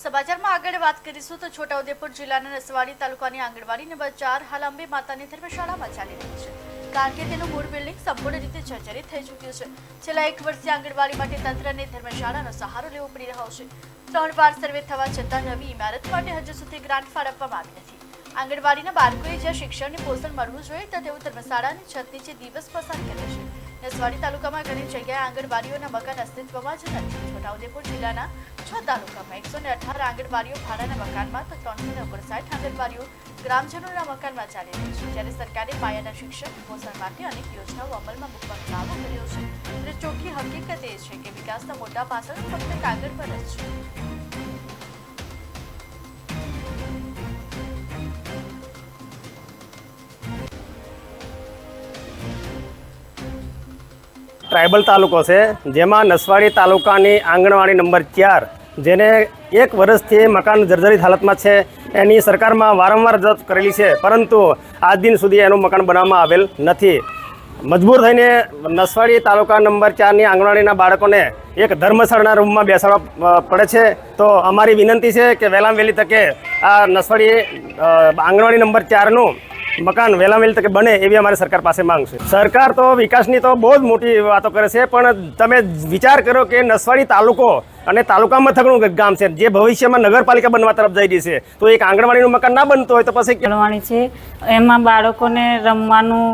સમાચારમાં આગળ વાત કરીશું તો છોટાઉદેપુર જિલ્લાના નસવાડી તાલુકાની આંગણવાડી નંબર 4 હાલ અંબે માતાની ધર્મશાળામાં ચાલી રહી છે, કારણ કે તેનું મૂળ બિલ્ડિંગ સંપૂર્ણ રીતે જર્જરિત થઈ ચૂક્યું છે। છેલ્લા 1 વર્ષથી આંગણવાડી માટે તંત્રને ધર્મશાળાનો સહારો લેવો પડી રહ્યો છે। 3 વાર સર્વે થવા છતાં નવી ઇમારત માટે હજુ સુધી ગ્રાન્ટ ફાળવવામાં આવી નથી। આંગણવાડીના બાળકોએ જ્યાં શિક્ષણને પોષણ મળવું જોઈએ ત્યાં તેઓ ધર્મશાળાની છત નીચે દિવસ પસાર કરે છે। નસવાડી તાલુકામાં ઘણી જગ્યાએ આંગણવાડીઓના મકાન અસ્તિત્વમાં જ નથી। છોટાઉદેપુર જિલ્લાના 6 તાલુકામાં 118 આંગણવાડીઓ ભાડાના મકાનમાં તો 359 આંગણવાડીઓ ગ્રામજનોના મકાનમાં ચાલી રહી છે। જ્યારે સરકારે પાયાના શિક્ષણ પોષણ માટે અનેક યોજનાઓ અમલમાં મૂકવાનો દાવો કર્યો છે, ત્યારે ચોખ્ખી હકીકત એ છે કે વિકાસના મોટા પાસાઓ ફક્ત કાગળ પર જ છે। ट्राइबल तालुको है, जेमा नसवाड़ी तालुकानी आंगणवाड़ी नंबर 4 जेने 1 वर्षथी मकान जर्जरित हालत में है, एनी सरकार में वारंवार रजूआत करेली है, परंतु आज दिन सुधी एनु मकान बनाववामां आवेल नथी। मजबूर थईने नसवाड़ी तालुका नंबर 4 नी आंगणवाड़ीना बाळकोने एक धर्मशाळाना रूम में बेसाडवा पड़े छे। तो अमारी विनंती है कि वहेलामां वहेली तके आ नसवाड़ी आंगणवाड़ी नंबर 4 नु मकान वहेला वहेली तके बने एवी अमारी सरकार पासे मांग छे। सरकार तो विकासनी तो बहुत मोटी वातो करे छे, पण तमे विचार करो कि नसवाड़ी तालुको अने तालुका मथकनुं गाम छे, जे भविष्यमां नगरपालिका बनवा तरफ जई रही छे, तो एक आंगणवाड़ीनुं मकान ना बनतो होय तो पछी आंगणवाड़ी छे एमां बाळकोने रमवानुं,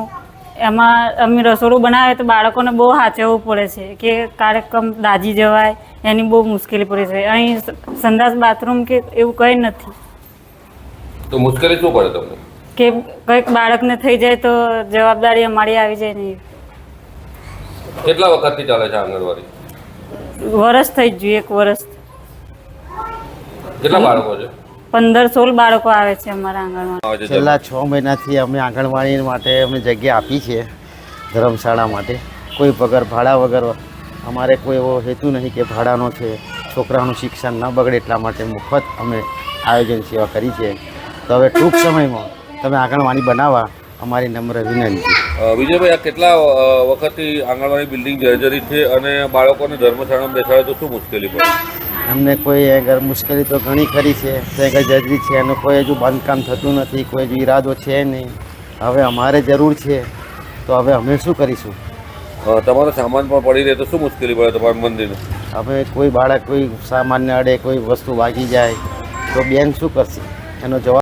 एमां अमे रसोडું बनावे तो बाळकोने बहु हाचवવું પડે છે કે કાર્યક્રમ દાજી જવાય એની બહુ મુશ્કેલી પડે છે। અહીં સંડાસ બાથરૂમ કે એવું કંઈ નથી। તો મુશ્કેલી શું પડે તમને કે કંઈક બાળકને થઈ જાય તો જવાબદારી અમારી આવી જાય નહીં। કેટલા વખતથી ચાલે છે આંગણવાડી? વરસ થઈ ગયું, 1 વર્ષ। કેટલા બાળકો છે? 15-16 બાળકો આવે છે અમારા આંગણવાડી। છેલ્લા 6 મહિનાથી અમે આંગણવાડી માટે અમે જગ્યા આપી છે ધર્મશાળા માટે। કોઈ પગાર ભાડા વગર અમારે કોઈ એવો હેતુ નહીં કે ભાડાનો છે, છોકરાનું શિક્ષણ ન બગડે એટલા માટે મુફત અમે આયોજન સેવા કરી છે। તો હવે ટૂંક સમયમાં તમે આંગણવાડી બનાવવા અમારી નમ્ર વિનંતી। વિજયભાઈ, આ કેટલા વખતથી આંગણવાડી બિલ્ડિંગ જર્જરિત છે અને બાળકોને ધર્મશાળામાં બેસાડે તો શું મુશ્કેલી પડે? અમને કોઈ અગર મુશ્કેલી તો ઘણી ખરી છે, તો અગર જર્જરિત છે એનું કોઈ હજુ બાંધકામ થતું નથી, કોઈ હજુ ઈરાદો છે નહીં। હવે અમારે જરૂર છે તો હવે અમે શું કરીશું? તમારો સામાન પણ પડી રહે તો શું મુશ્કેલી પડે તમારા મંદિરને? હવે કોઈ બાળક કોઈ સામાન્ય અડે, કોઈ વસ્તુ વાગી જાય તો બેન શું કરશે એનો જવાબ